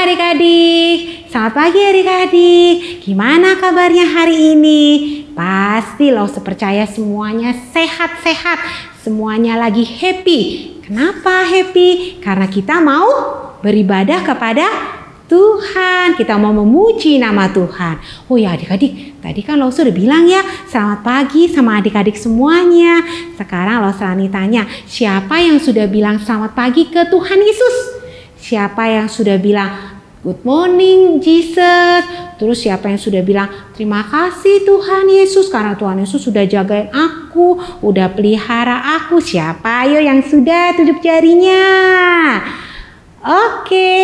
adik-adik, selamat pagi adik-adik. Gimana kabarnya hari ini? Pasti lo sepercaya semuanya sehat-sehat, semuanya lagi happy. Kenapa happy? Karena kita mau beribadah kepada Tuhan, kita mau memuji nama Tuhan. Oh ya adik-adik, tadi kan lo sudah bilang ya selamat pagi sama adik-adik semuanya. Sekarang lo Selani tanya, siapa yang sudah bilang selamat pagi ke Tuhan Yesus? Siapa yang sudah bilang good morning Jesus? Terus siapa yang sudah bilang terima kasih Tuhan Yesus karena Tuhan Yesus sudah jagain aku, udah pelihara aku? Siapa ayo yang sudah tunjuk jarinya? Oke,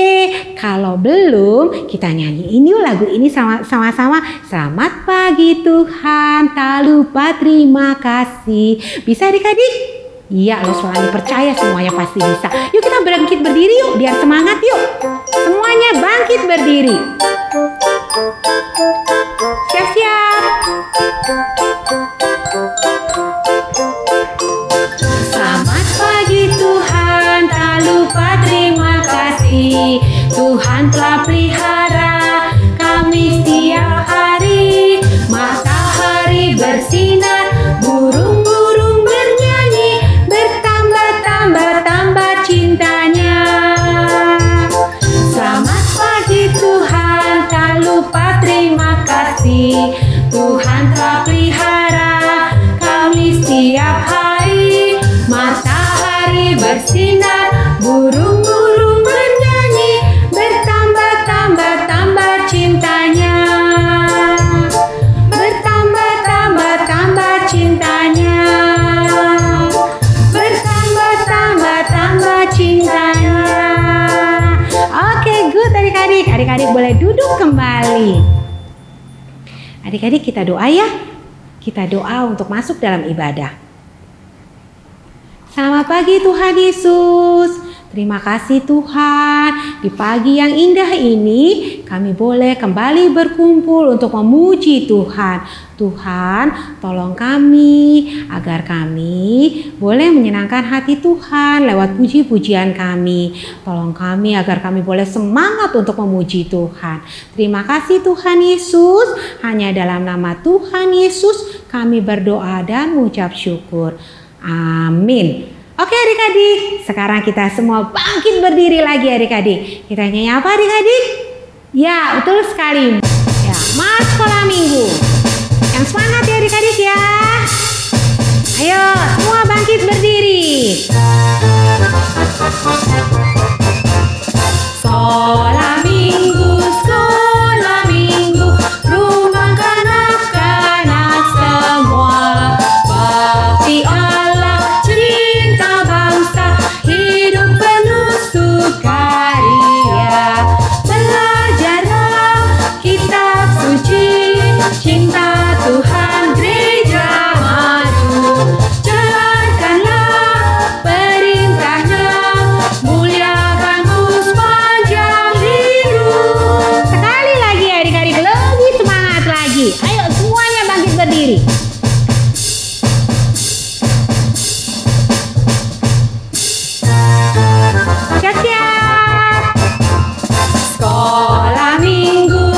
kalau belum kita nyanyiin yuk lagu ini sama-sama. Selamat pagi Tuhan, tak lupa terima kasih. Bisa adik-adik? Iya, lo Selani percaya semuanya pasti bisa. Yuk kita bangkit berdiri yuk, biar semangat yuk. Semuanya bangkit berdiri. Siap-siap. Selamat pagi Tuhan, tak lupa terima kasih. Tuhan telah pelihara kami setiap hari. Matahari bersinar, burung-burung bernyanyi, bertambah-tambah cintanya. Selamat pagi Tuhan, tak lupa terima kasih. Tuhan telah pelihara kami setiap hari. Matahari bersinar, burung-burung bernyanyi, bertambah-tambah cintanya. Bertambah-tambah cintanya. Bertambah-tambah cintanya. Oke, good adik-adik. Adik-adik boleh duduk kembali. Adik-adik kita doa ya. Kita doa untuk masuk dalam ibadah. Selamat pagi Tuhan Yesus. Terima kasih Tuhan, di pagi yang indah ini kami boleh kembali berkumpul untuk memuji Tuhan. Tuhan, tolong kami agar kami boleh menyenangkan hati Tuhan lewat puji-pujian kami. Tolong kami agar kami boleh semangat untuk memuji Tuhan. Terima kasih Tuhan Yesus, hanya dalam nama Tuhan Yesus kami berdoa dan mengucap syukur. Amin. Oke adik-adik, sekarang kita semua bangkit berdiri lagi adik-adik. Kita nyanyi apa adik-adik? Ya, betul sekali. Ya, Mas Sekolah Minggu. Yang semangat ya adik-adik ya. Ayo, semua bangkit berdiri. Sekolah Minggu, rumah kanak-kanak semua. Bakti Allah, cinta bangsa, hidup penuh sukaria. Belajarlah kitab suci, cinta Tuhan gereja maju. Jalankanlah perintahnya, muliakan sepanjang hidup. Sekali lagi adik-adik, lebih semangat lagi. Ayo semuanya bangkit berdiri. Siap-siap. Sekolah Minggu,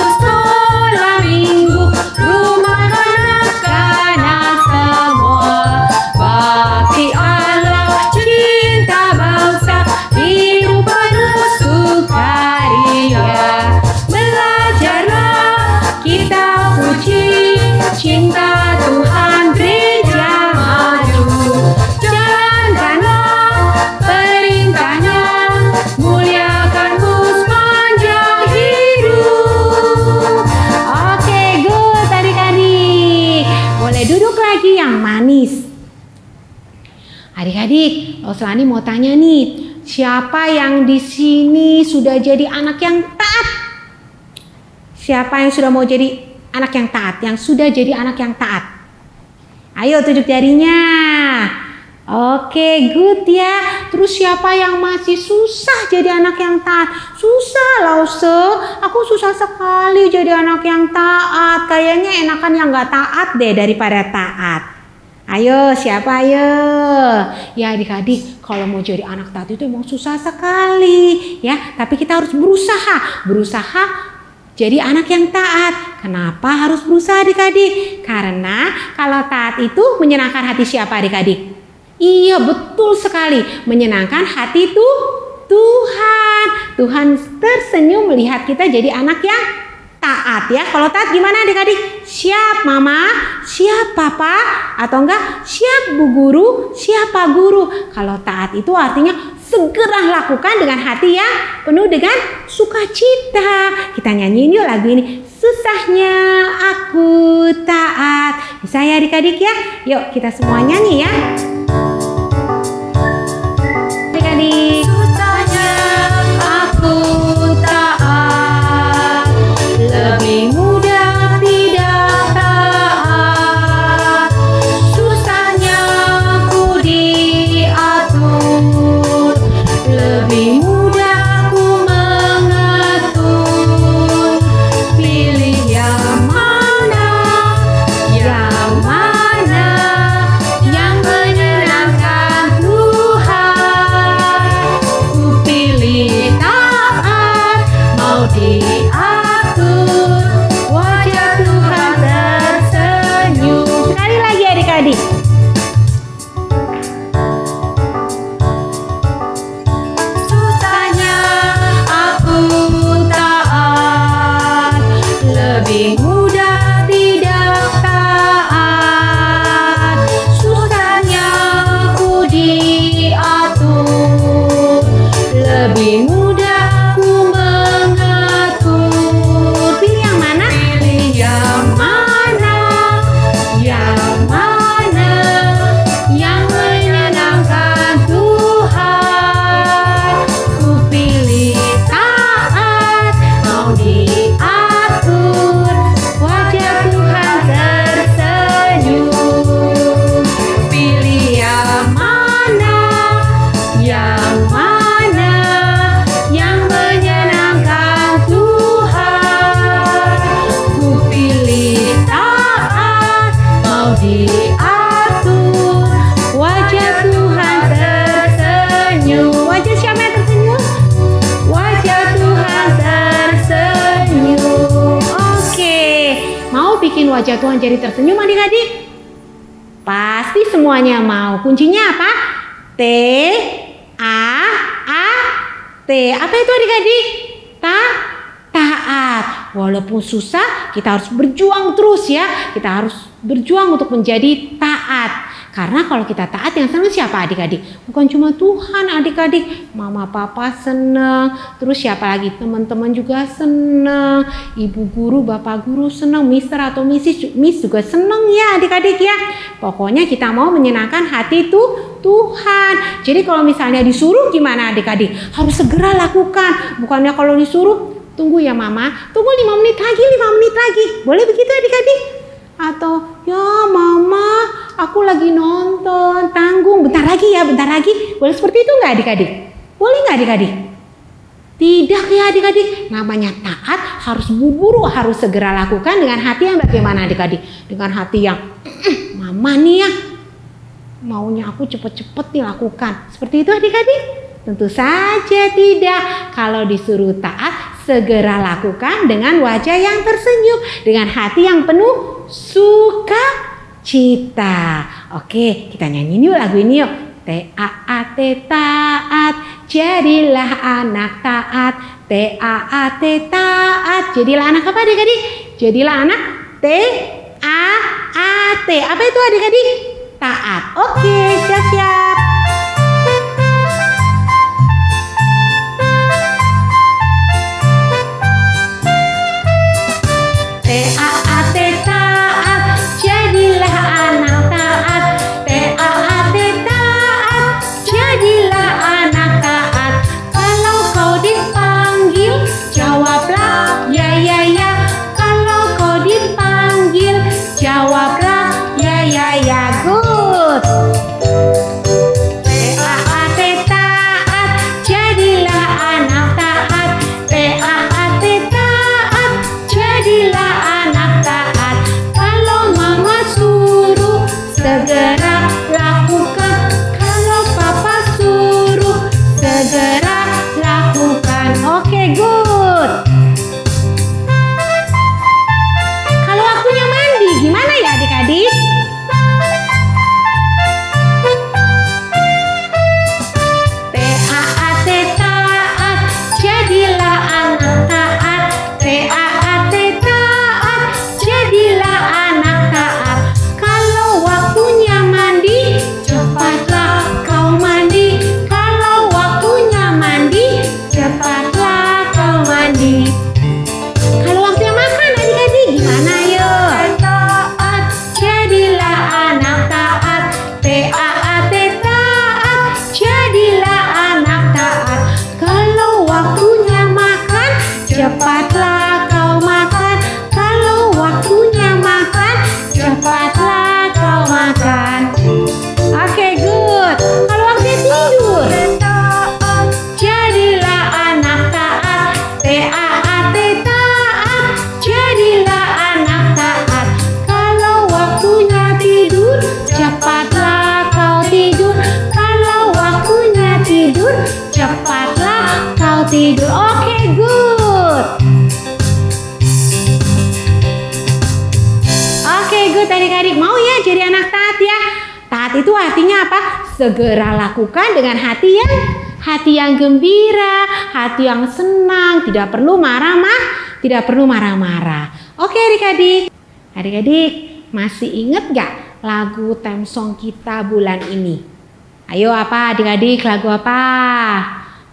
rumah kanak-kanak semua. Bakti Allah, cinta bangsa, hidup penuh sukaria. Belajarlah kitab suci, cinta Tuhan gereja maju. Jalankanlah perintahnya, muliakan sepanjang hidup. Oke, good adik-adik. Boleh duduk lagi yang manis. Adik-adik, Roslani mau tanya nih, siapa yang di sini sudah jadi anak yang taat? Siapa yang sudah mau jadi anak yang taat? Yang sudah jadi anak yang taat? Ayo tunjuk jarinya. Oke, good ya. Terus siapa yang masih susah jadi anak yang taat? Susah Lause, aku susah sekali jadi anak yang taat. Kayaknya enakan yang gak taat deh daripada taat. Ayo, siapa ayo? Ya adik-adik, kalau mau jadi anak taat itu emang susah sekali ya. Tapi kita harus berusaha jadi anak yang taat. Kenapa harus berusaha adik-adik? Karena kalau taat itu menyenangkan hati siapa adik-adik? Iya, betul sekali. Menyenangkan hati Tuhan. Tuhan tersenyum melihat kita jadi anak yang taat ya. Kalau taat gimana adik-adik? Siap mama, siap papa, atau enggak siap bu guru, siap pak guru. Kalau taat itu artinya segera lakukan dengan hati yang penuh dengan sukacita. Kita nyanyiin yuk lagu ini. Susahnya aku taat. Bisa ya adik-adik ya? Yuk kita semua nyanyi ya. Adik-adik. Susahnya aku taat, lebih mudah tidak taat. Susahnya aku diatur, lebih mudah ku mengatur. Pilih yang mana yang mau bikin wajah Tuhan jadi tersenyum adik-adik? Pasti semuanya mau. Kuncinya apa? T-A-A-T. Apa itu adik-adik? Taat. Walaupun susah, kita harus berjuang terus ya. Kita harus berjuang untuk menjadi taat. Karena kalau kita taat, yang senang siapa adik-adik? Bukan cuma Tuhan adik-adik. Mama papa senang. Terus siapa lagi? Teman-teman juga senang. Ibu guru, bapak guru senang. Mister atau miss juga senang ya adik-adik ya. Pokoknya kita mau menyenangkan hati Tuhan. Jadi kalau misalnya disuruh gimana adik-adik? Harus segera lakukan. Bukannya kalau disuruh, tunggu ya mama. Tunggu 5 menit lagi, 5 menit lagi. Boleh begitu adik-adik? Atau ya mama, aku lagi nonton, tanggung, bentar lagi ya, bentar lagi. Boleh seperti itu nggak adik-adik? Boleh nggak adik-adik? Tidak ya adik-adik. Namanya taat harus buru-buru, harus segera lakukan dengan hati yang bagaimana adik-adik? Dengan hati yang mama nih ya, maunya aku cepet-cepet dilakukan. Seperti itu adik-adik? Tentu saja tidak. Kalau disuruh taat, segera lakukan dengan wajah yang tersenyum, dengan hati yang penuh sukacita. Oke, kita nyanyiin yuk lagu ini yuk. T-A-A-T taat, jadilah anak taat. T-A-A-T taat, jadilah anak apa adik-adik? Jadilah anak T-A-A-T. Apa itu adik-adik? Taat. Oke, siap-siap. T-A-A-T taat, jadilah anak taat. T-A-A-T taat, jadilah anak taat. Kalau kau dipanggil, jawablah ya ya ya. Kalau kau dipanggil, jawablah ya ya ya. Good. T-A-A-T taat, jadilah anak taat. T-A-A-T taat, jadilah anak taat. Kalau mama suruh, segera lakukan. Kalau papa suruh, segera lakukan. Oke, good. Kalau waktunya mandi, gimana ya adik-adik? T-A-A-T taat, jadilah anak taat. T-A-A-T taat, jadilah anak taat. Kalau waktunya mandi, cepatlah kau mandi. Kalau waktunya mandi, cepatlah kau mandi. Kalau waktunya makan adik-adik, gimana yuk? Taat, jadilah anak taat. T-A-A-T taat, jadilah anak taat. Kalau waktunya makan, cepatlah kau makan. Kalau waktunya makan, cepatlah kau makan. Oke, good. Kalau waktunya tidur, jadilah anak taat. T-A-A-T taat, jadilah anak taat. Kalau waktunya tidur, cepatlah kau tidur. Kalau waktunya tidur, cepatlah kau tidur. Oke, good. Oke, good adik-adik. Mau ya jadi anak taat ya? Taat itu artinya apa? Segera lakukan dengan hati yang gembira, hati yang senang, tidak perlu marah-marah. Oke adik-adik. Adik-adik, masih ingat gak lagu theme song kita bulan ini? Ayo apa adik-adik, lagu apa?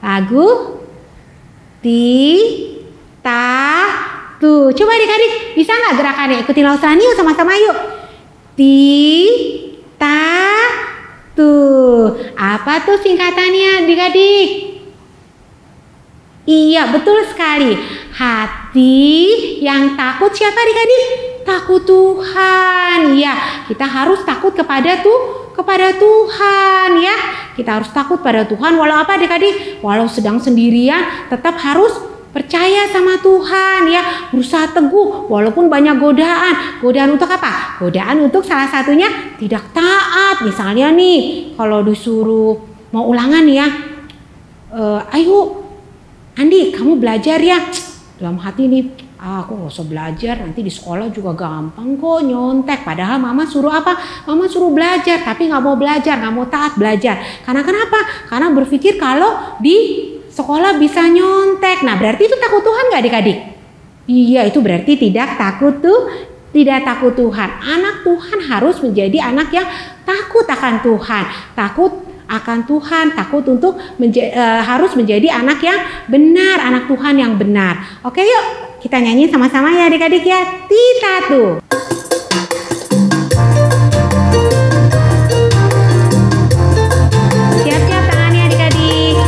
Lagu Tuh, coba adik-adik, bisa nggak gerakannya? Ikutin Laustrani yuk sama-sama yuk. Tuh. Apa tuh singkatannya adik-adik? Iya, betul sekali. Hati yang takut siapa adik-adik? Takut Tuhan. Ya, kita harus takut kepada Tuhan ya. Kita harus takut pada Tuhan walau apa adik-adik? Walau sedang sendirian, tetap harus percaya sama Tuhan ya. Berusaha teguh walaupun banyak godaan. Godaan untuk apa? Godaan untuk salah satunya tidak taat. Misalnya nih, kalau disuruh mau ulangan ya, ayo Andi kamu belajar ya. Dalam hati nih, Aku gak usah belajar, nanti di sekolah juga gampang kok nyontek. Padahal mama suruh apa? Mama suruh belajar, tapi gak mau belajar, gak mau taat belajar. Karena kenapa? Karena berpikir kalau di sekolah bisa nyontek. Nah berarti itu takut Tuhan gak adik-adik? Iya, itu berarti tidak takut Tuhan. Anak Tuhan harus menjadi anak yang takut akan Tuhan. Takut akan Tuhan, takut untuk harus menjadi anak yang benar, anak Tuhan yang benar. Oke yuk, kita nyanyi sama-sama ya adik-adik ya. Titatu. Siap-siap tangannya adik-adik.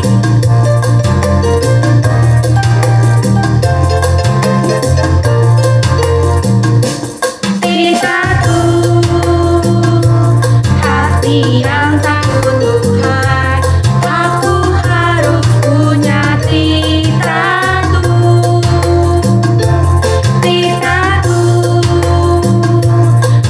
Titatu, hati yang takut Tuhan, aku harus punya titatu. Titatu,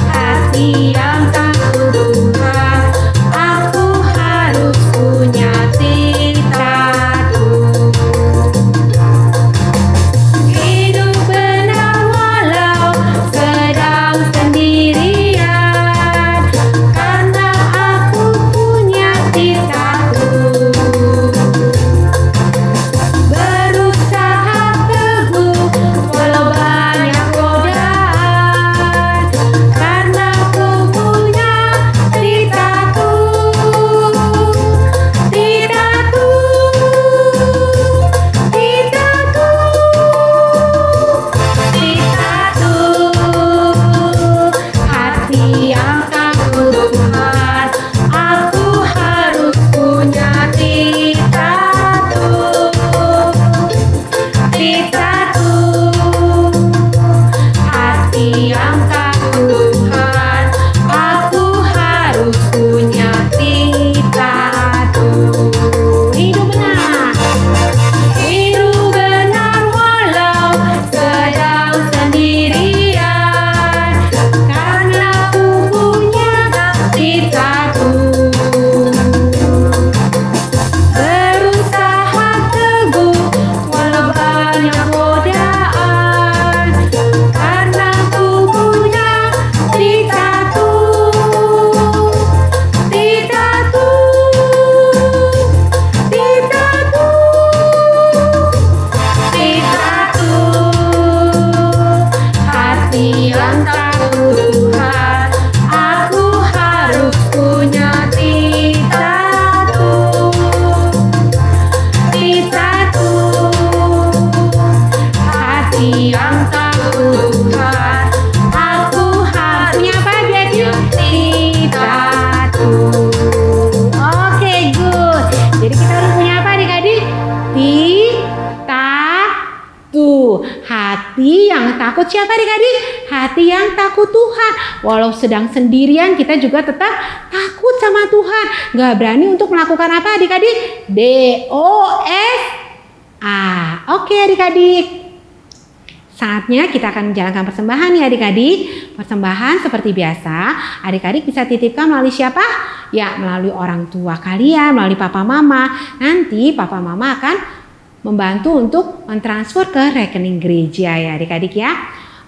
hati yang takut Tuhan, aku harus punya titatu. Hidup benar walau sedang sendirian, karena aku punya titatu. Berusaha teguh walau banyak godaan, karena aku punya titatu. Titatu, titatu, titatu, hati yang takut Tuhan, aku harus punya titatu. Titatu, hati yang takut Tuhan, aku harus punya titatu. Hidup benar. Hidup benar walau sedang sendirian, karena aku punya titatu. Berusaha teguh walau banyak godaan, karena aku punya titatu. Titatu, titatu, titatu, hati yang takut Tuhan, aku harus punya titatu. Titatu, hati yang takut Tuhan, aku harus punya apa adik-adik? Titatu. Oke, good. Jadi kita harus punya apa adik-adik? Titatu. Hati yang takut siapa adik-adik? Hati yang takut Tuhan. Walau sedang sendirian kita juga tetap takut sama Tuhan. Gak berani untuk melakukan apa adik-adik? DOSA. Oke adik-adik. Saatnya kita akan menjalankan persembahan ya adik-adik. Persembahan seperti biasa, adik-adik bisa titipkan melalui siapa? Ya, melalui orang tua kalian, melalui papa mama. Nanti papa mama akan membantu untuk mentransfer ke rekening gereja ya adik-adik ya.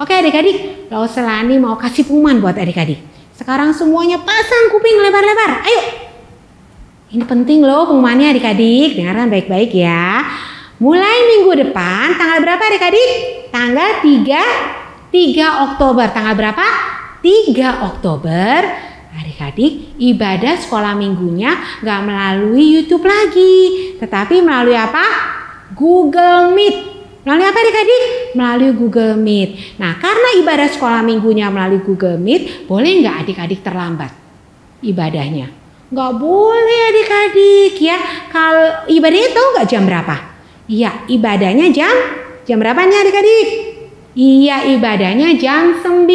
Oke adik-adik, Lau Selani mau kasih pengumuman buat adik-adik. Sekarang semuanya pasang kuping lebar-lebar. Ayo. Ini penting loh pengumumannya adik-adik. Dengarkan baik-baik ya. Mulai minggu depan, tanggal berapa adik-adik? Tanggal 3 Oktober. Tanggal berapa? 3 Oktober. Adik-adik, ibadah sekolah minggunya gak melalui YouTube lagi. Tetapi melalui apa? Google Meet. Melalui apa adik-adik? Melalui Google Meet. Nah, karena ibadah sekolah minggunya melalui Google Meet, boleh nggak adik-adik terlambat ibadahnya? Nggak boleh adik-adik ya. Kalau ibadahnya tahu nggak jam berapa? Iya, ibadahnya jam berapa nih adik-adik? Iya, ibadahnya jam 9.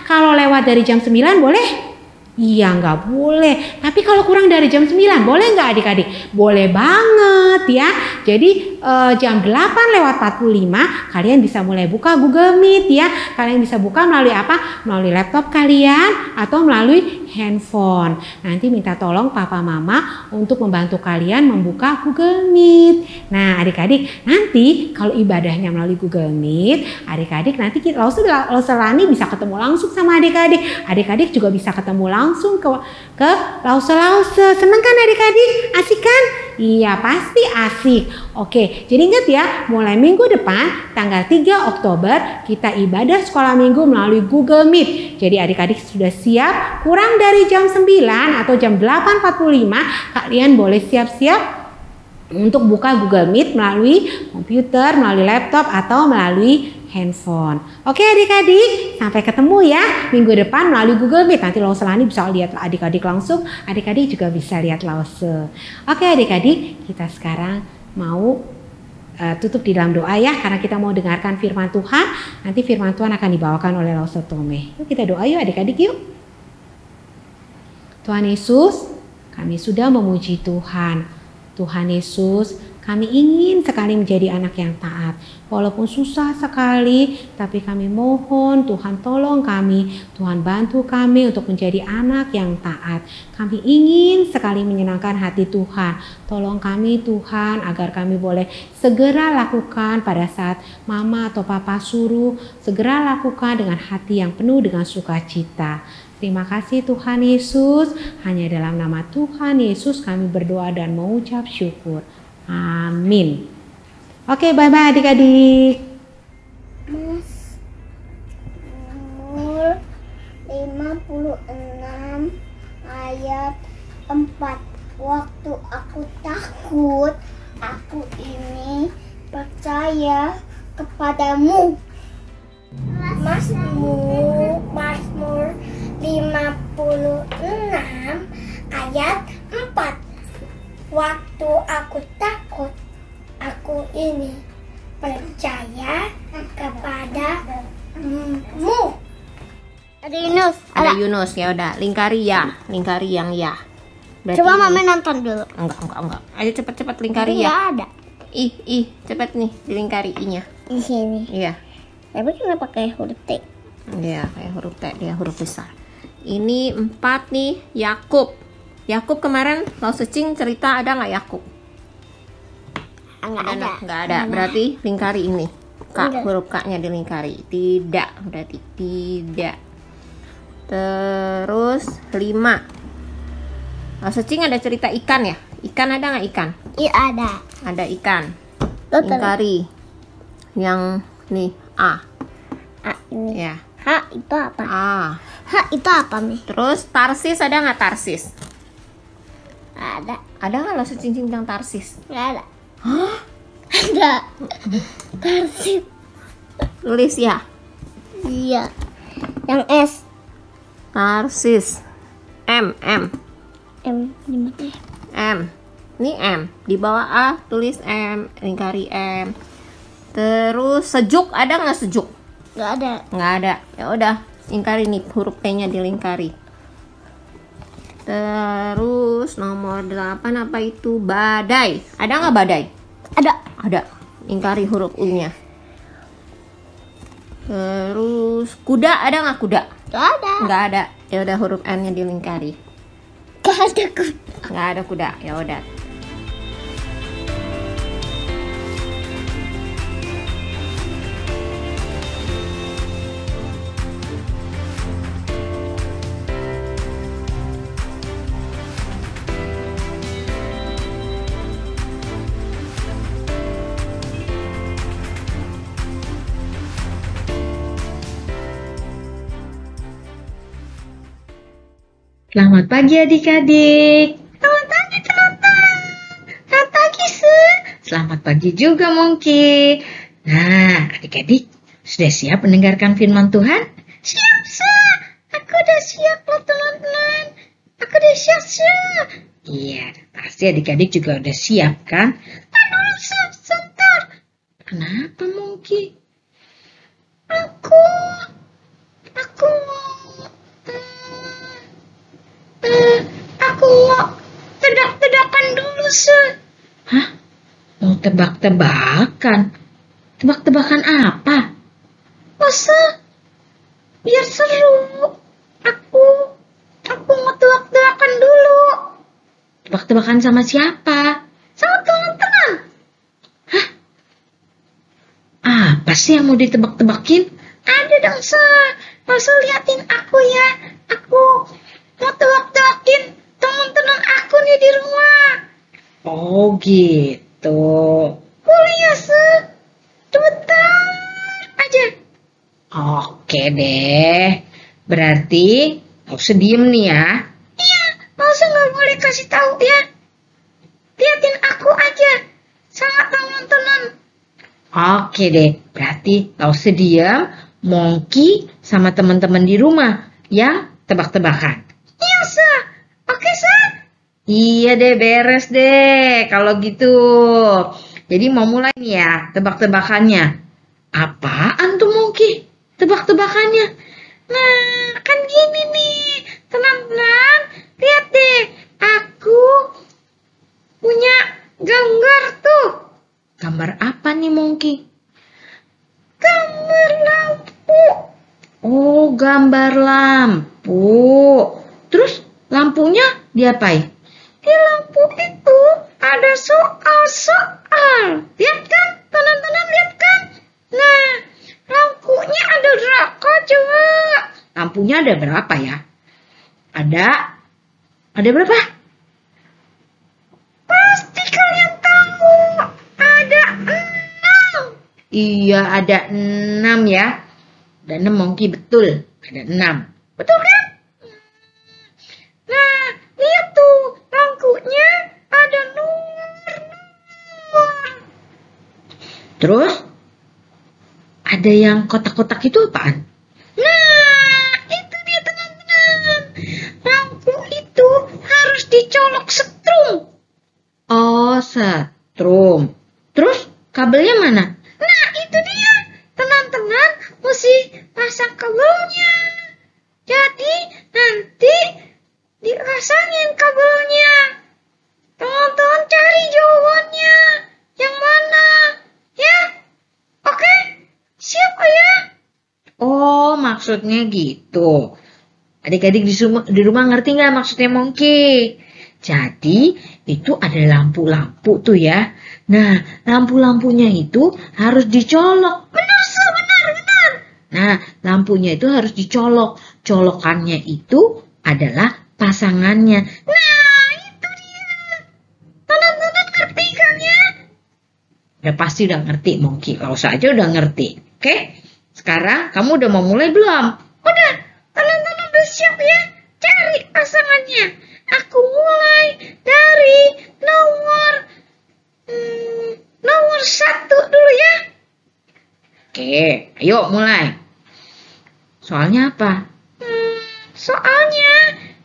Kalau lewat dari jam 9 boleh? Iya, nggak boleh. Tapi kalau kurang dari jam 9, boleh nggak adik-adik? Boleh banget ya. Jadi jam 8:45 kalian bisa mulai buka Google Meet ya. Kalian bisa buka melalui apa? Melalui laptop kalian atau melalui handphone. Nanti minta tolong papa mama untuk membantu kalian membuka Google Meet. Nah, adik-adik, nanti kalau ibadahnya melalui Google Meet, adik-adik nanti Lauselani bisa ketemu langsung sama adik-adik. Adik-adik juga bisa ketemu langsung ke Lause. Seneng kan adik-adik? Asik kan? Iya, pasti asik. Oke, jadi ingat ya, mulai minggu depan tanggal 3 Oktober kita ibadah sekolah minggu melalui Google Meet. Jadi adik-adik sudah siap? Kurang dari jam 9 atau jam 8:45 kalian boleh siap-siap untuk buka Google Meet melalui komputer, melalui laptop atau melalui handphone. Oke adik-adik, sampai ketemu ya minggu depan melalui Google Meet. Nanti Lauselani bisa lihat adik-adik langsung, adik-adik juga bisa lihat Lause. Oke adik-adik, kita sekarang mau tutup di dalam doa ya, karena kita mau dengarkan firman Tuhan. Nanti firman Tuhan akan dibawakan oleh Lause Tome. Yuk kita doa yuk adik-adik yuk. Tuhan Yesus, kami sudah memuji Tuhan. Tuhan Yesus, kami ingin sekali menjadi anak yang taat. Walaupun susah sekali, tapi kami mohon Tuhan tolong kami. Tuhan bantu kami untuk menjadi anak yang taat. Kami ingin sekali menyenangkan hati Tuhan. Tolong kami Tuhan agar kami boleh segera lakukan pada saat mama atau papa suruh. Segera lakukan dengan hati yang penuh dengan sukacita. Terima kasih Tuhan Yesus. Hanya dalam nama Tuhan Yesus kami berdoa dan mengucap syukur. Amin. Oke, bye-bye adik-adik. Mazmur 56 ayat 4. Waktu aku takut, aku ini percaya kepadamu. Mazmur 56 ayat 4. Waktu aku takut, aku ini percaya kepadamu. Ada Yunus. Ada Yunus, ya udah. Lingkari ya, lingkari yang ya. Berarti Coba mama nonton dulu. Enggak. Ayo cepet-cepet lingkari Nggak ya. ada Ih, cepet nih dilingkari i-nya. di sini. Iya. Tapi kenapa pakai huruf T? Iya, kayak huruf T, dia huruf besar. Ini 4 nih, Yakub. Yakub kemarin Lause Cing cerita ada nggak Yakub? Nggak ada. Nggak ada. Berarti lingkari ini. Enggak. Huruf K-nya dilingkari. Tidak, berarti tidak. Terus 5. Lause Cing ada cerita ikan ya? Ikan ada nggak ikan? Iya ada. Ada ikan. Tuh, Lingkari. Yang nih A. Ini. Ya. H itu apa? A. H itu apa nih? Terus Tarsis ada nggak Tarsis? Ada. Ada nggak Lause Cing tentang Tarsis? Nggak ada. Ada. Tarsis. Tulis ya. Iya. Yang S. Tarsis. M. M di mana? M. Ini M. Di bawah A tulis M. Lingkari M. Terus sejuk ada nggak sejuk? Nggak ada. Nggak ada. Ya udah, lingkari nih huruf T-nya dilingkari. Terus nomor 8 apa itu? Badai. Ada nggak badai? Ada. Ada. Lingkari huruf U-nya. Terus kuda ada nggak kuda? Nggak ada. Nggak ada. Ya udah huruf N-nya dilingkari. Nggak ada. Nggak ada kuda. Ya udah. Selamat pagi adik-adik. Selamat pagi teman-teman. Selamat pagi Selamat pagi juga Mongki. Nah adik-adik sudah siap mendengarkan firman Tuhan? Siap Aku udah siap loh teman-teman. Aku udah siap Iya pasti adik-adik juga udah siap kan? Dulu sebentar. Kenapa Mongki? Aku tebak-tebakan. Tebak-tebakan apa? Masa? Biar seru. Aku mau tebak-tebakan dulu. Tebak-tebakan sama siapa? Sama teman-teman. Hah? Apa sih yang mau ditebak-tebakin? Ada dong, Masa liatin aku ya. Aku mau tebak-tebakin teman-teman aku nih di rumah. Oh gitu. Boleh ya, Sebentar aja. Oke deh. Berarti Lause diem nih ya. Iya, Lause nggak boleh kasih tahu ya. Liatin aku aja sama teman-teman. Oke deh. Berarti Lause diem, Monkey sama teman-teman di rumah yang tebak-tebakan. Iya, Oke, Iya deh, beres deh kalau gitu. Jadi mau mulai nih ya tebak-tebakannya. Apaan tuh Monkey? Tebak-tebakannya. Nah, kan gini nih. Tenang-tenang. Lihat deh. Aku punya gambar tuh. Gambar apa nih Monkey? Gambar lampu. Oh, gambar lampu. Terus lampunya diapain? Di lampu itu ada soal-soal. Lihat kan? Teman-teman lihat kan? Nah, lampunya ada berapa coba? Lampunya ada berapa ya? Ada berapa? Pasti kalian tahu. Ada 6. Iya, ada 6 ya. Ada 6 Monkey, betul. Ada 6. Betul kan? Nah, lihat tuh. Lampunya ada nomor. Terus, ada yang kotak-kotak itu apaan? Nah, itu dia teman-teman. Lampu itu harus dicolok setrum. Oh, setrum. Terus, kabelnya mana? Nah, itu dia. Teman-teman mesti pasang kabelnya. Jadi, nanti dipasangin kabelnya. Teman-teman cari jawabannya. Yang mana? Ya? Oke? Siap ya? Oh, maksudnya gitu. Adik-adik di rumah ngerti nggak maksudnya Monkey? Jadi, itu ada lampu-lampu tuh ya. Nah, lampu-lampunya itu harus dicolok. Benar. Nah, lampunya itu harus dicolok. Colokannya itu adalah pasangannya. Nah, itu dia. Teman-teman ngerti kan ya? Udah pasti udah ngerti Monkey. Lause aja udah ngerti. Oke? Sekarang kamu udah mau mulai belum? Udah. Teman-teman udah siap ya? Cari pasangannya. Aku mulai dari nomor 1 dulu ya. Oke, ayo mulai. Soalnya apa? Soalnya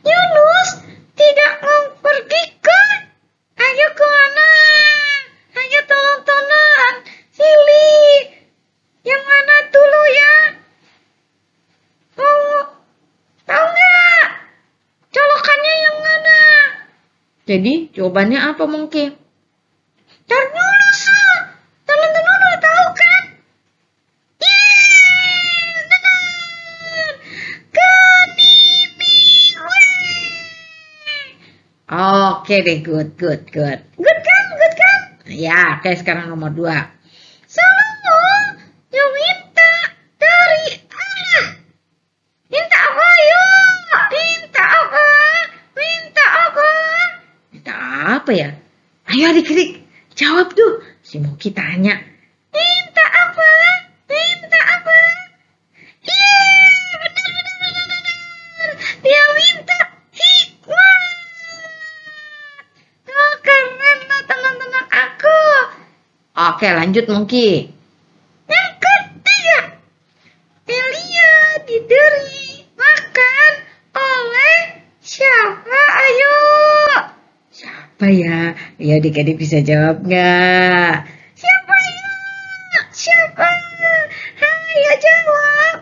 Yunus tidak mau pergi ke. Ayo kemana? Ayo teman-teman. Pilih. Yang mana dulu ya? Tahu nggak? Colokannya yang mana? Jadi jawabannya apa mungkin? Ntar dulu, teman-teman udah tahu kan? Yes, benar. Kanini. Oke deh, good. Good kan? Ya, oke sekarang nomor 2. Semua yang minta dari Allah. Minta apa yuk? Minta apa? Minta apa ya? Ayo adik-adik, jawab tuh. Si Monkey tanya. Minta apa? Iya, benar. Dia minta hikmah. Oh, keren loh teman-teman aku. Oke, lanjut Monkey. Yang ketiga, Elia diberi makan oleh siapa? Ayo. Siapa ya? Ya adik-adik bisa jawab nggak? Siapa ya? Siapa? Ayo jawab.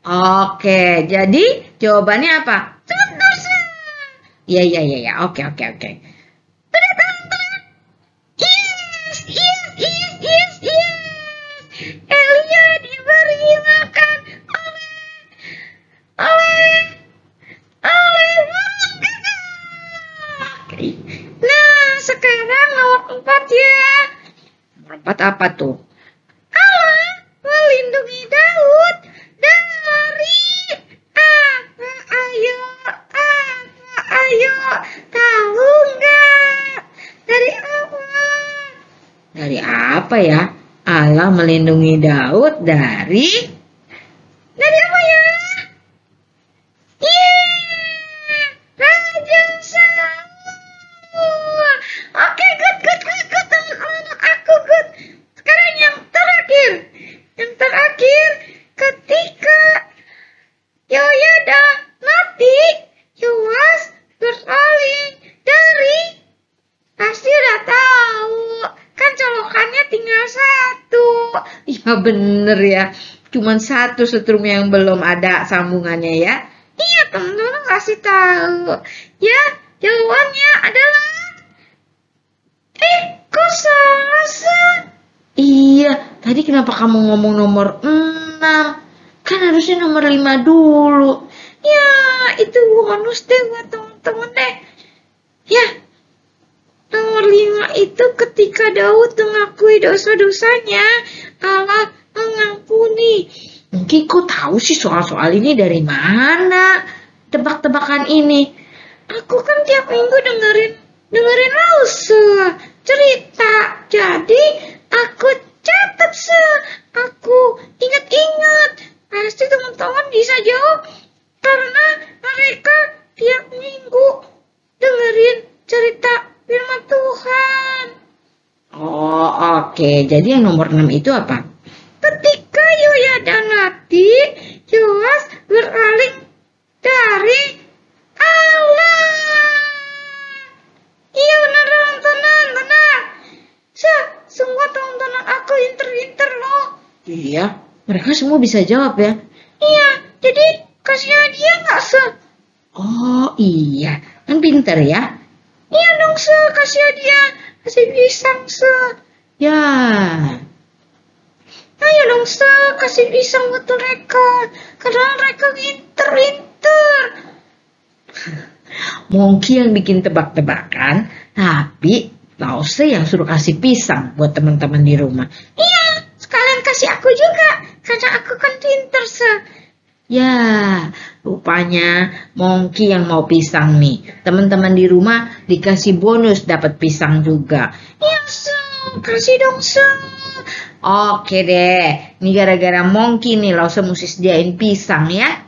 Oke, jadi jawabannya apa? Sebentar. Iya. Oke. Udah teman-teman. apa tuh? Allah melindungi Daud dari apa? Ayo, tahu nggak? Dari apa? Dari apa ya? Allah melindungi Daud dari apa ya? Iya, Raja Saul. Oke, good, anak aku good. Sekarang yang terakhir, ketika Yoyada mati, Yoas berpaling dari, pasti udah tahu, kan colokannya tinggal satu. Ya bener ya, cuman satu setrum yang belum ada sambungannya ya. Iya, teman-teman kasih tahu. Ya, jawabannya adalah kok salah? Iya, tadi kenapa kamu ngomong nomor 6? Kan harusnya nomor 5 dulu. Ya, itu bonus deh buat teman-teman deh. Ya, nomor 5 itu ketika Daud mengakui dosa-dosanya, Allah mengampuni. Mungkin kau tahu sih soal-soal ini dari mana? Tebak-tebakan ini. Aku kan tiap minggu dengerin Lause cerita. Jadi aku catat aku ingat-ingat. Pasti teman-teman bisa jawab karena mereka tiap minggu dengerin cerita firman Tuhan. Oh, oke. Jadi yang nomor 6 itu apa? Ketika Yoyada mati, Yoas berpaling dari Allah. Iya benar teman-teman, benar. Semua teman-teman aku pinter loh. Iya, mereka semua bisa jawab ya. Iya, jadi kasih hadiah nggak Oh iya, kan pinter ya. Iya dong kasih hadiah, kasih pisang Ya. Ayo dong kasih pisang buat mereka, karena mereka pinter. Mungkin yang bikin tebak-tebakan, tapi Lause yang suruh kasih pisang buat teman-teman di rumah. Iya, sekalian kasih aku juga, karena aku kan pinter Ya, rupanya Mongki yang mau pisang nih. Teman-teman di rumah dikasih bonus dapat pisang juga. Iya, kasih dong Oke deh, ini gara-gara Mongki nih Lause mesti sediain pisang ya.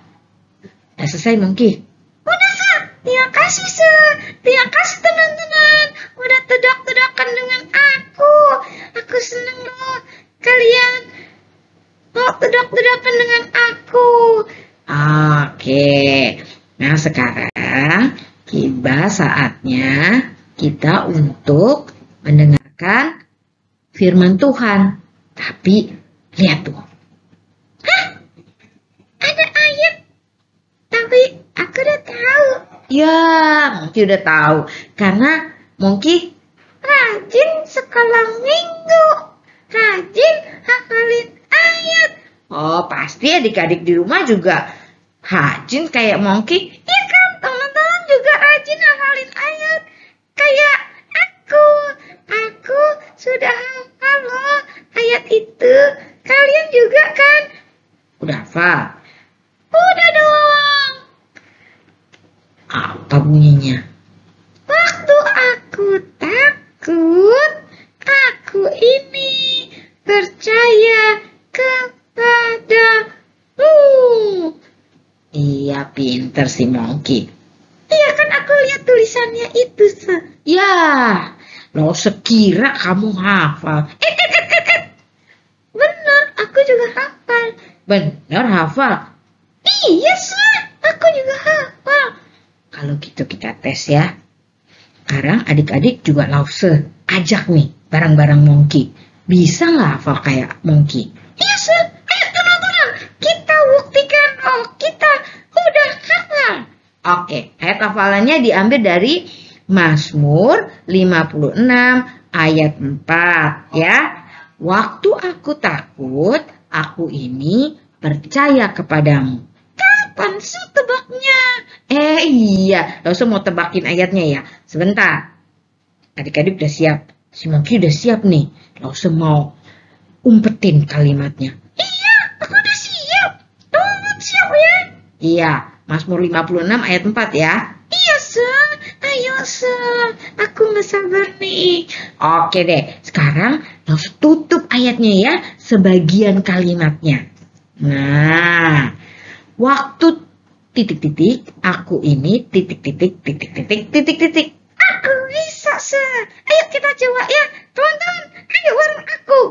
Udah selesai Mongki? Udah terima kasih terima kasih teman-teman. Udah tedak-tedakan dengan aku. Aku seneng loh kalian mau tedak-tedakan dengan aku. Oke, nah sekarang tiba saatnya kita untuk mendengarkan firman Tuhan. Tapi lihat tuh. Ada ayat. Tapi aku udah tahu. Ya, Mongki udah tahu. Karena Mongki rajin sekolah minggu. Rajin hafalin ayat. Oh, pasti adik-adik di rumah juga rajin kayak Mongki. Iya kan, teman-teman juga rajin hafalin ayat. Kayak aku. Aku sudah hafal loh ayat itu. Kalian juga kan? Udah hafal? Udah dong. Apa bunyinya? Waktu aku takut, aku ini percaya kepadamu. Iya, pinter si Mongki. Iya kan aku lihat tulisannya itu. Ya, lo sekira kamu hafal. Bener, aku juga hafal. Bener hafal? Iya, aku juga hafal. Kalau gitu kita tes ya. Sekarang adik-adik juga Lause ajak nih barang-barang Mongki. Bisa nggak hafal kayak Mongki? Iya, ayo teman-teman. Kita buktikan kita udah hafal. Oke, ayat hafalannya diambil dari Mazmur 56 ayat 4 ya. Waktu aku takut, aku ini percaya kepadamu. Kapan sih tebaknya? Iya, Lause mau tebakin ayatnya ya. Sebentar. Adik-adik udah siap. Si Mongki udah siap nih. Lause mau umpetin kalimatnya. Iya, aku udah siap. Kamu siap ya? Iya, Mazmur 56 ayat 4 ya. Iya, Sun. Ayo, Sun. Aku nggak sabar nih. Oke deh, sekarang harus tutup ayatnya ya, sebagian kalimatnya. Nah, waktu titik-titik, aku ini titik-titik, titik-titik, titik-titik. Aku bisa, Sun. Ayo kita coba ya. Teman-teman, ayo bareng aku.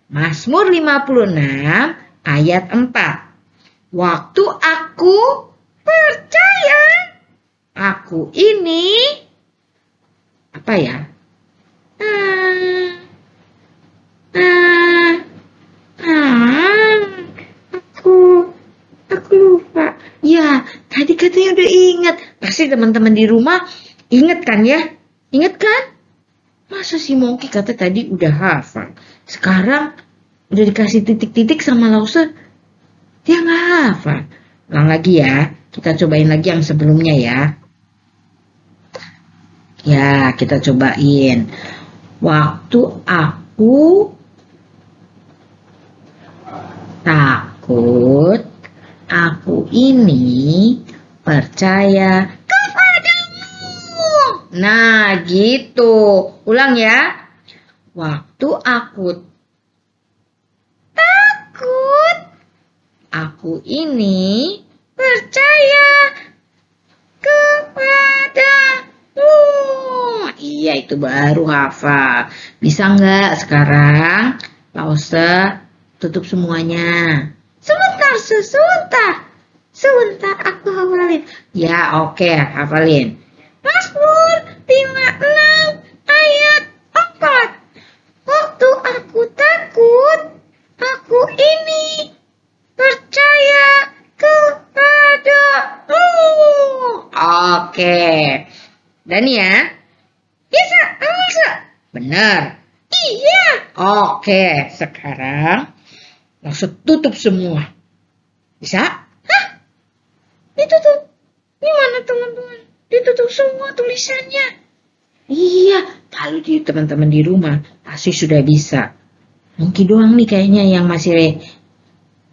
Mazmur 56 ayat 4. Waktu aku percaya, aku ini apa ya? Aku lupa. Ya, tadi katanya udah ingat. Pasti teman-teman di rumah ingat kan ya? Ingat kan? Masa si Monkey kata tadi udah hafal. Sekarang udah dikasih titik-titik sama Lause, dia nggak hafal. Ulang lagi ya. Kita cobain lagi yang sebelumnya ya. Ya, kita cobain. Waktu aku takut, aku ini percaya kepadamu. Nah, gitu. Ulang ya. Waktu aku takut, aku ini percaya kepadamu. Iya, itu baru hafal. Bisa nggak sekarang Lause tutup semuanya? Sebentar aku hafalin. Ya, oke, hafalin. Mazmur 56 ayat 4. Waktu aku takut, aku ini percaya kepadamu. Oke. Dan ya. Bisa, bisa. Benar. Iya. Oke, sekarang langsung tutup semua. Bisa? Hah? Ditutup. Gimana teman-teman? Ditutup semua tulisannya. Iya, kalau teman-teman di rumah pasti sudah bisa. Mungkin doang nih kayaknya yang masih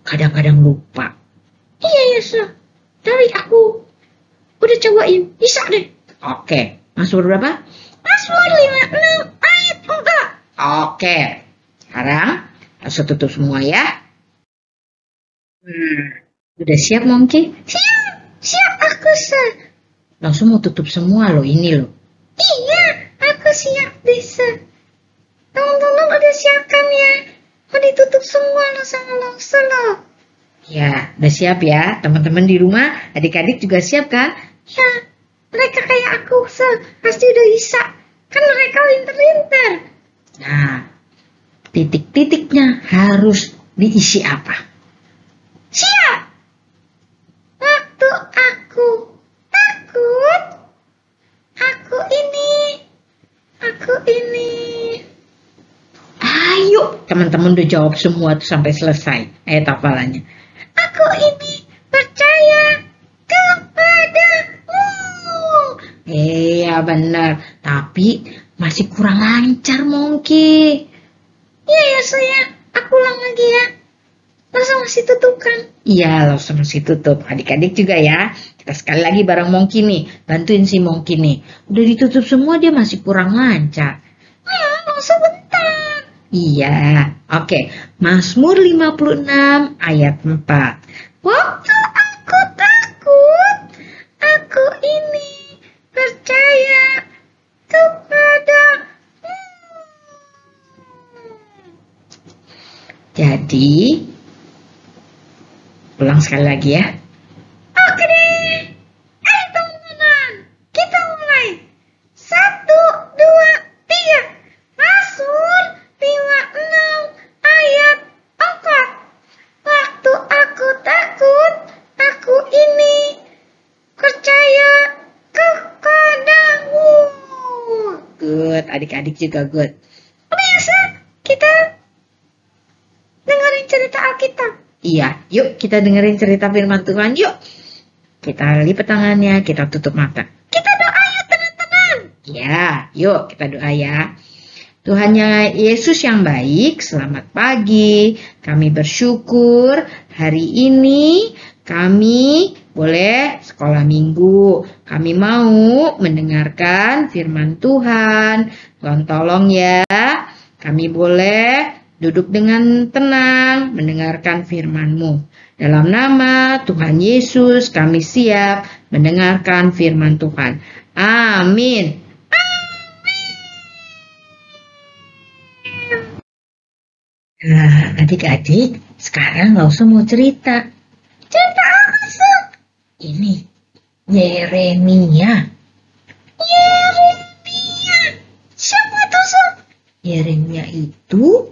kadang-kadang lupa. Iya ya, Sa. Tapi aku udah cobain. Bisa deh. Oke. Mazmur berapa? Mazmur 56 ayat 4. Oke. Sekarang langsung tutup semua ya. Udah siap, Monkey? Siap aku, Sa. Langsung mau tutup semua loh, ini loh. Iya, aku siap, bisa. Teman-teman udah siap kan ya? Mau ditutup semua loh sama Lause loh. Ya, udah siap ya. Teman-teman di rumah, adik-adik juga siap kan? Ya, mereka kayak aku, pasti udah bisa. Kan mereka pinter-pinter. Nah, titik-titiknya harus diisi apa? Siap! Waktu aku takut, aku ini. Ayo, teman-teman udah jawab semua tuh sampai selesai ayat hafalannya. Aku ini percaya kepadamu. Iya benar, tapi masih kurang lancar Monkey. Iya ya sayang, aku ulang lagi ya. Langsung masih tutup kan? Iya, langsung masih tutup. Adik-adik juga ya. Kita sekali lagi bareng Monkey nih. Bantuin si Monkey nih. Udah ditutup semua dia masih kurang lancar. Sebentar. Iya, oke. Mazmur 56 ayat 4. Waktu aku takut, aku ini percaya kepadamu. Jadi, ulang sekali lagi ya. Oke deh. Ayo teman-teman, kita mulai. 1, 2, 3. Mazmur 56 ayat 4. Waktu aku takut, aku ini percaya kepadamu. Good, adik-adik juga good. Biasa kita dengerin cerita Alkitab. Iya, yuk kita dengerin cerita firman Tuhan yuk. Kita lipat tangannya, kita tutup mata. Kita doa yuk teman-teman. Ya, yuk kita doa ya. Tuhannya Yesus yang baik, selamat pagi. Kami bersyukur hari ini kami boleh sekolah minggu. Kami mau mendengarkan firman Tuhan. Tuhan tolong ya, kami boleh duduk dengan tenang mendengarkan firman-Mu. Dalam nama Tuhan Yesus kami siap mendengarkan firman Tuhan. Amin. Nah, adik-adik, sekarang nggak usah mau cerita. Cerita apa sih? Ini Yeremia. Yeremia. Siapa tuh, Sob? Yeremia itu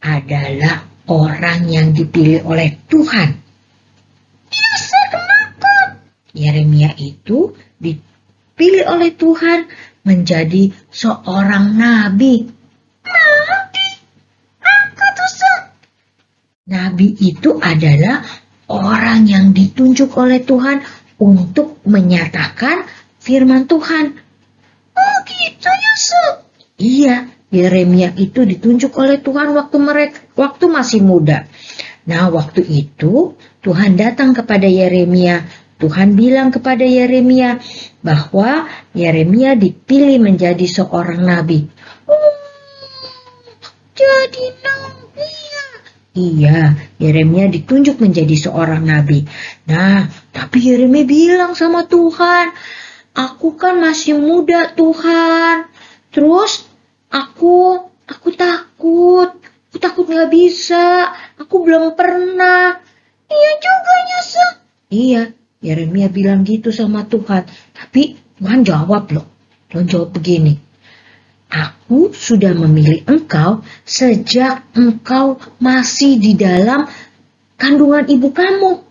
adalah orang yang dipilih oleh Tuhan. Ya, kenapa? Yeremia itu dipilih oleh Tuhan menjadi seorang nabi. Nabi itu adalah orang yang ditunjuk oleh Tuhan untuk menyatakan firman Tuhan. Oh gitu ya, Sob? Iya, Yeremia itu ditunjuk oleh Tuhan waktu masih muda. Nah, waktu itu Tuhan datang kepada Yeremia. Tuhan bilang kepada Yeremia bahwa Yeremia dipilih menjadi seorang nabi. Jadi nabi ya? Iya, Yeremia ditunjuk menjadi seorang nabi. Nah, tapi Yeremia bilang sama Tuhan, aku kan masih muda Tuhan. Terus aku takut. Aku takut nggak bisa. Aku belum pernah. Iya juga ya, Sob. Iya, Yeremia bilang gitu sama Tuhan. Tapi Tuhan jawab loh. Tuhan jawab begini. Aku sudah memilih engkau sejak engkau masih di dalam kandungan ibu kamu.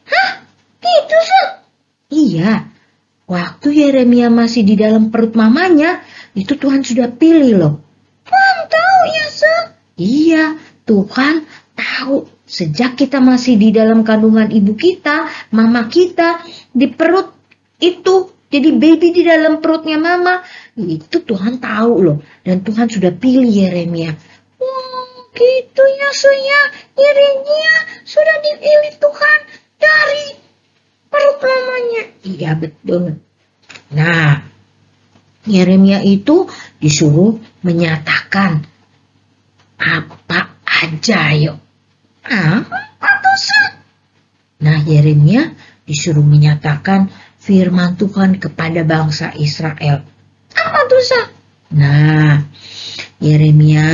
Hah? Gitu, Sob? Iya. Waktu Yeremia masih di dalam perut mamanya, itu Tuhan sudah pilih loh. Tuhan tahu ya, Sob? Iya, Tuhan tahu. Sejak kita masih di dalam kandungan ibu kita, mama kita, di perut itu, jadi baby di dalam perutnya mama, itu Tuhan tahu loh. Dan Tuhan sudah pilih Yeremia. Oh, gitu ya, Sob ya. Yeremia sudah dipilih Tuhan dari perut mamanya. Iya, betul. Nah, Yeremia itu disuruh menyatakan apa aja yuk. Apa tuh? Nah, Yeremia disuruh menyatakan firman Tuhan kepada bangsa Israel. Apa tuh, Sob? Nah, Yeremia,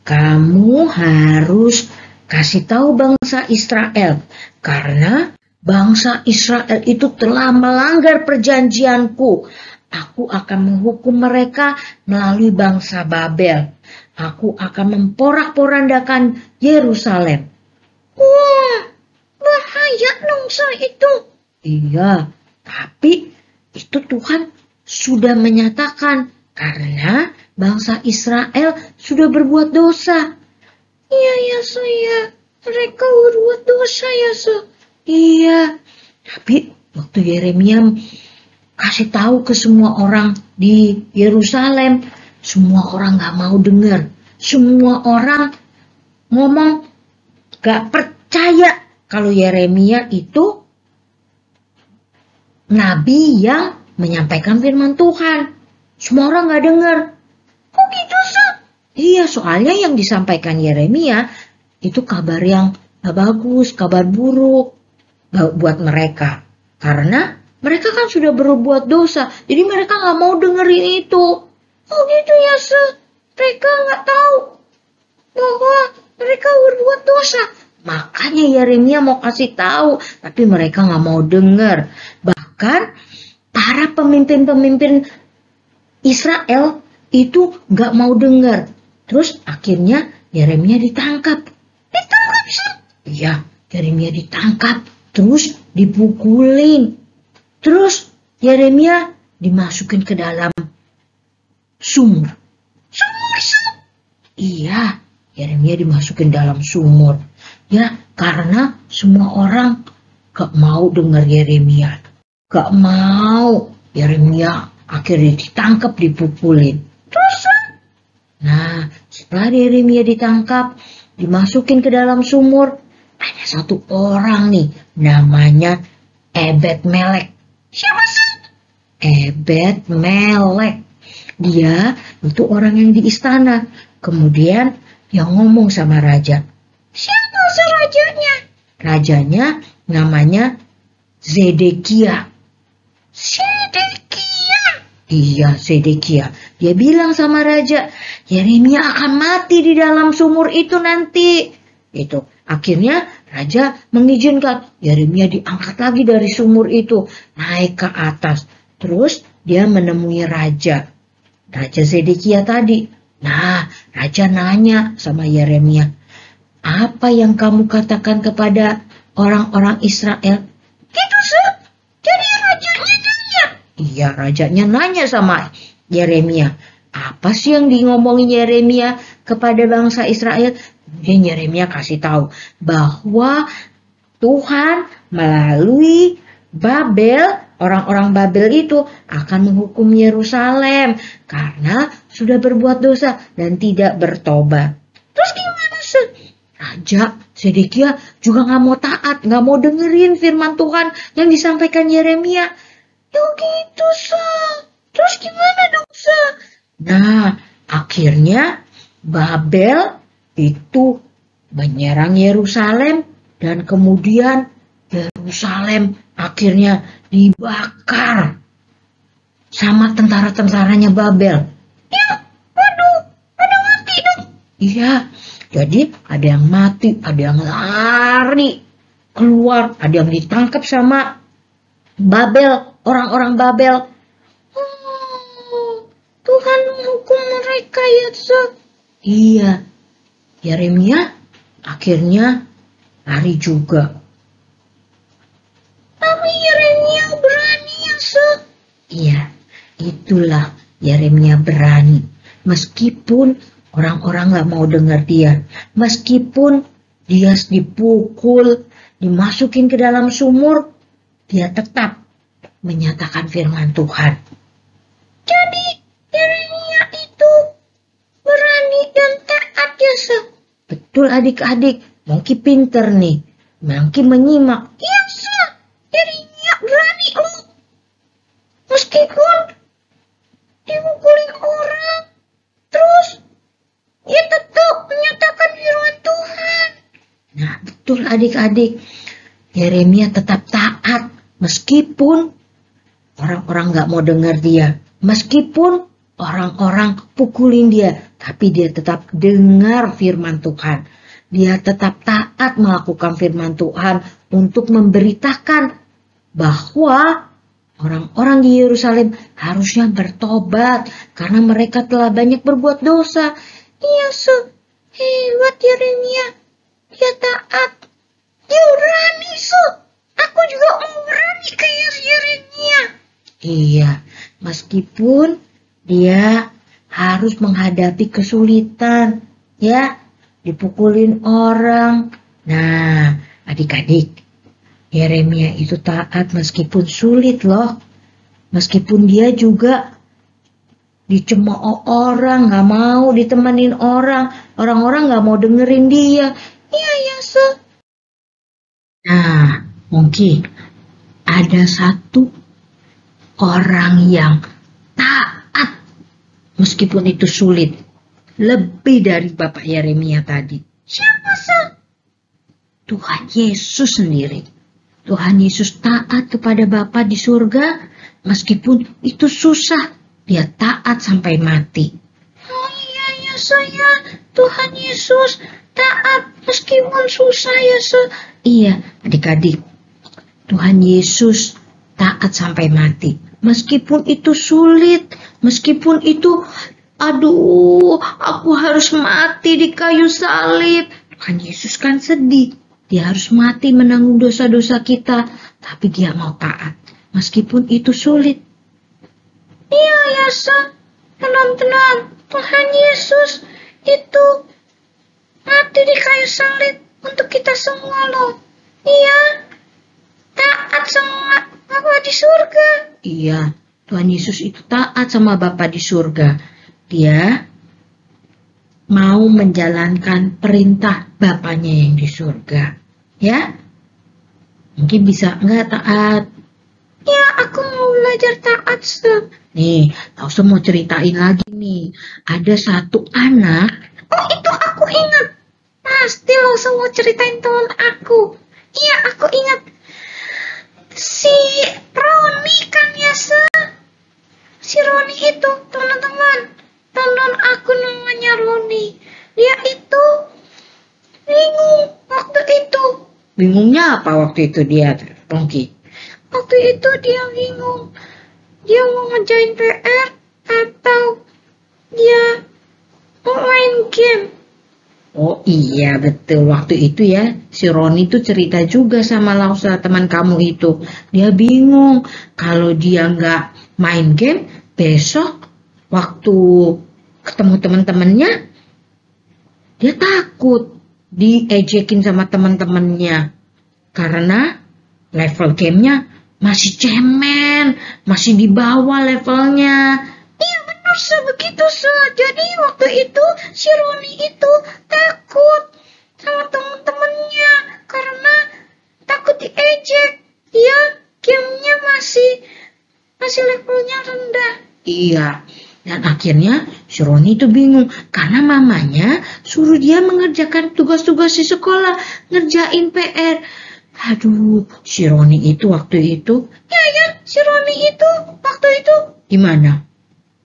kamu harus kasih tahu bangsa Israel. Karena bangsa Israel itu telah melanggar perjanjianku. Aku akan menghukum mereka melalui bangsa Babel. Aku akan memporak-porandakan Yerusalem. Wah, bahaya dong, Sob itu. Iya, tapi itu Tuhan sudah menyatakan karena bangsa Israel sudah berbuat dosa. Iya ya, Sob ya. Mereka berbuat dosa ya, Sob. Iya. Tapi waktu Yeremia kasih tahu ke semua orang di Yerusalem, semua orang gak mau dengar. Semua orang ngomong gak percaya kalau Yeremia itu nabi yang menyampaikan firman Tuhan. Semua orang gak dengar. Kok gitu, Sob? Iya, soalnya yang disampaikan Yeremia itu kabar yang gak bagus, kabar buruk buat mereka. Karena mereka kan sudah berbuat dosa, jadi mereka gak mau dengerin itu. Oh gitu ya, Sob. Mereka gak tahu bahwa mereka berbuat dosa. Makanya Yeremia mau kasih tahu, tapi mereka gak mau dengar. Bahkan para pemimpin-pemimpin Israel itu gak mau dengar. Terus akhirnya Yeremia ditangkap. Ditangkap, Sob? Iya, Yeremia ditangkap. Terus dipukulin. Terus Yeremia dimasukin ke dalam sumur. Sumur, Sob? Iya, Yeremia dimasukin dalam sumur. Ya, karena semua orang gak mau dengar Yeremia. Gak mau. Yeremia akhirnya ditangkap, dipukulin. Terus Nah, setelah Yeremia ditangkap, dimasukin ke dalam sumur, ada satu orang nih, namanya Ebed Melek. Siapa sih? Ebed Melek. Dia itu orang yang di istana. Kemudian yang ngomong sama raja. Siapa sih rajanya? Rajanya namanya Zedekia. Zedekia? Iya, Zedekia. Dia bilang sama raja, Yeremia akan mati di dalam sumur itu nanti. Itu. Akhirnya raja mengizinkan Yeremia diangkat lagi dari sumur itu, naik ke atas. Terus dia menemui Raja Zedekia tadi. Nah, raja nanya sama Yeremia, apa yang kamu katakan kepada orang-orang Israel? Gitu sih. Jadi rajanya nanya. Iya, rajanya nanya sama Yeremia. Apa sih yang ngomongin Yeremia kepada bangsa Israel? Kemudian Yeremia kasih tahu bahwa Tuhan melalui Babel, orang-orang Babel itu akan menghukum Yerusalem karena sudah berbuat dosa dan tidak bertobat. Terus gimana sih? Raja Zedekia juga nggak mau taat, nggak mau dengerin firman Tuhan yang disampaikan Yeremia. Ya gitu sih. Terus gimana dong sih? Nah, akhirnya Babel itu menyerang Yerusalem dan kemudian Yerusalem akhirnya dibakar sama tentara-tentaranya Babel. Ya, waduh, pada mati dong. Iya, jadi ada yang mati, ada yang lari keluar, ada yang ditangkap sama Babel, orang-orang Babel. Tuhan menghukum mereka ya, Sir. Iya, Yeremia akhirnya lari juga. Tapi Yeremia berani ya, Sir. Iya, itulah Yeremia berani. Meskipun orang-orang gak mau dengar dia. Meskipun dia dipukul, dimasukin ke dalam sumur, dia tetap menyatakan firman Tuhan. Jadi Yeremia itu berani dan taat ya, Sir. Betul adik-adik, Mongki pinter nih. Mongki menyimak. Iya, Sir. Yeremia berani loh. Meskipun dimukulin orang, terus dia tetap menyatakan firman Tuhan. Nah, betul adik-adik. Yeremia tetap taat meskipun orang-orang gak mau dengar dia. Meskipun orang-orang pukulin dia, tapi dia tetap dengar firman Tuhan. Dia tetap taat melakukan firman Tuhan untuk memberitakan bahwa orang-orang di Yerusalem harusnya bertobat karena mereka telah banyak berbuat dosa. Iya, Sir. Hebat Yeremia. Dia taat. Dia berani, Sir. Aku juga mau berani kayak Yeremia. Iya, meskipun dia harus menghadapi kesulitan, ya, dipukulin orang. Nah, adik-adik, Yeremia itu taat meskipun sulit loh. Meskipun dia juga dicemooh orang, gak mau ditemenin orang. Orang-orang gak mau dengerin dia. Iya, ya, Sir. Nah, mungkin ada satu orang yang taat meskipun itu sulit. Lebih dari Bapak Yeremia tadi. Siapa, Sir? Tuhan Yesus sendiri. Tuhan Yesus taat kepada Bapa di surga meskipun itu susah. Dia taat sampai mati. Oh iya ya, saya Tuhan Yesus taat meskipun susah ya, Sir. Iya, adik-adik. Tuhan Yesus taat sampai mati. Meskipun itu sulit, meskipun itu, aduh, aku harus mati di kayu salib. Tuhan Yesus kan sedih. Dia harus mati menanggung dosa-dosa kita. Tapi dia mau taat. Meskipun itu sulit. Iya ya, Sir. Tenang-tenang. Tuhan Yesus itu mati di kayu salib untuk kita semua loh. Iya. Taat sama Bapa di surga. Iya. Tuhan Yesus itu taat sama Bapa di surga. Dia mau menjalankan perintah Bapaknya yang di surga. Ya, mungkin bisa enggak taat? Ya, aku mau belajar taat, Su. Nih, Lause mau ceritain lagi nih. Ada satu anak. Oh, itu aku ingat. Pasti Lause mau ceritain teman aku. Iya, aku ingat. Si Roni kan ya, Su. Si Roni itu, teman-teman. Teman aku namanya Roni. Dia itu bingung waktu itu. Bingungnya apa waktu itu dia, Rongki? Waktu itu dia bingung. Dia mau ngerjain PR atau dia mau main game. Oh iya betul, waktu itu ya si Roni tuh cerita juga sama Lausa, teman kamu itu. Dia bingung kalau dia nggak main game, besok waktu ketemu teman-temannya dia takut diejekin sama teman-temannya karena level gamenya masih cemen, masih di bawah levelnya. Iya benar begitu. Jadi waktu itu si Roni itu takut sama teman-temannya karena takut diejek. Dia gamenya masih levelnya rendah. Iya. Dan akhirnya si Roni itu bingung karena mamanya suruh dia mengerjakan tugas-tugas di sekolah, ngerjain PR. Aduh, si Roni itu waktu itu, si Roni itu waktu itu gimana?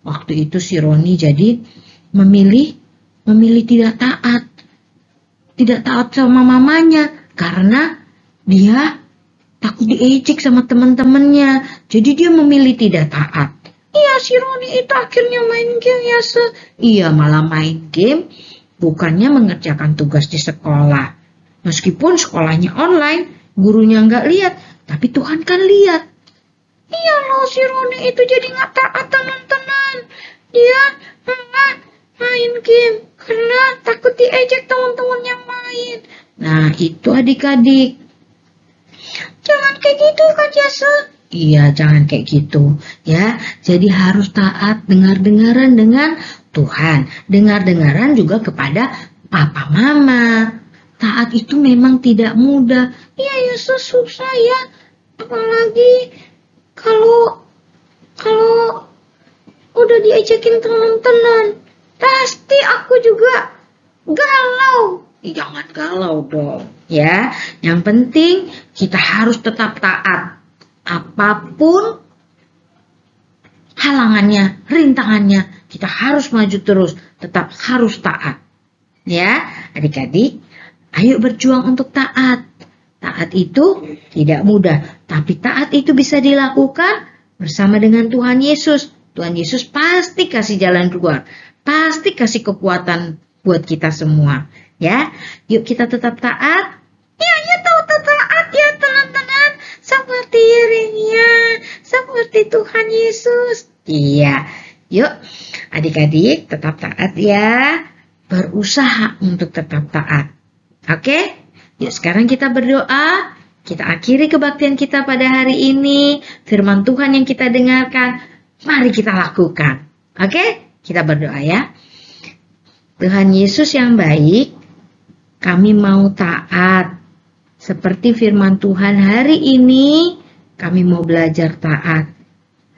Waktu itu si Roni jadi memilih tidak taat sama mamanya karena dia takut diejek sama teman-temannya. Jadi dia memilih tidak taat. Iya, si Roni itu akhirnya main game ya, Iya, malah main game, bukannya mengerjakan tugas di sekolah. Meskipun sekolahnya online, gurunya nggak lihat, tapi Tuhan kan lihat. Iya loh, si Roni itu jadi nggak taat, teman-teman. Dia main game karena takut diejek teman-teman yang main. Nah, itu adik-adik. Jangan kayak gitu kan, Jasa? Iya, jangan kayak gitu. Ya, jadi harus taat, dengar-dengaran dengan Tuhan. Dengar-dengaran juga kepada papa mama. Taat itu memang tidak mudah. Iya ya, susah ya. Apalagi kalau udah diejekin teman-teman. Pasti aku juga galau. Jangan galau dong. Ya, yang penting kita harus tetap taat. Apapun halangannya, rintangannya, kita harus maju terus. Tetap harus taat. Ya, adik-adik. Ayo berjuang untuk taat. Taat itu tidak mudah, tapi taat itu bisa dilakukan bersama dengan Tuhan Yesus. Tuhan Yesus pasti kasih jalan keluar, pasti kasih kekuatan buat kita semua. Ya, yuk kita tetap taat. Ya, tetap taat ya teman-teman. Seperti Yeremia, seperti Tuhan Yesus. Iya, yuk adik-adik tetap taat ya. Berusaha untuk tetap taat. Oke, yuk sekarang kita berdoa. Kita akhiri kebaktian kita pada hari ini. Firman Tuhan yang kita dengarkan, mari kita lakukan. Oke, kita berdoa ya. Tuhan Yesus yang baik, kami mau taat. Seperti firman Tuhan hari ini, kami mau belajar taat.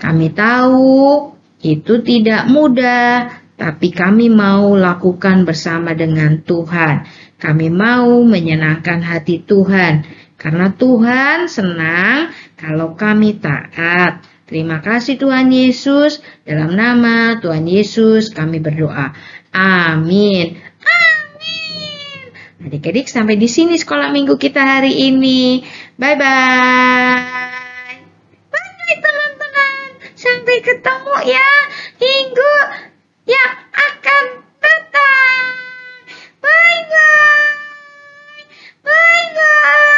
Kami tahu itu tidak mudah, tapi kami mau lakukan bersama dengan Tuhan. Kami mau menyenangkan hati Tuhan, karena Tuhan senang kalau kami taat. Terima kasih Tuhan Yesus, dalam nama Tuhan Yesus kami berdoa. Amin. Amin. Adik-adik, sampai di sini sekolah minggu kita hari ini. Bye-bye. Bye teman-teman. Sampai ketemu ya minggu yang akan datang. Bye-bye. Bye-bye.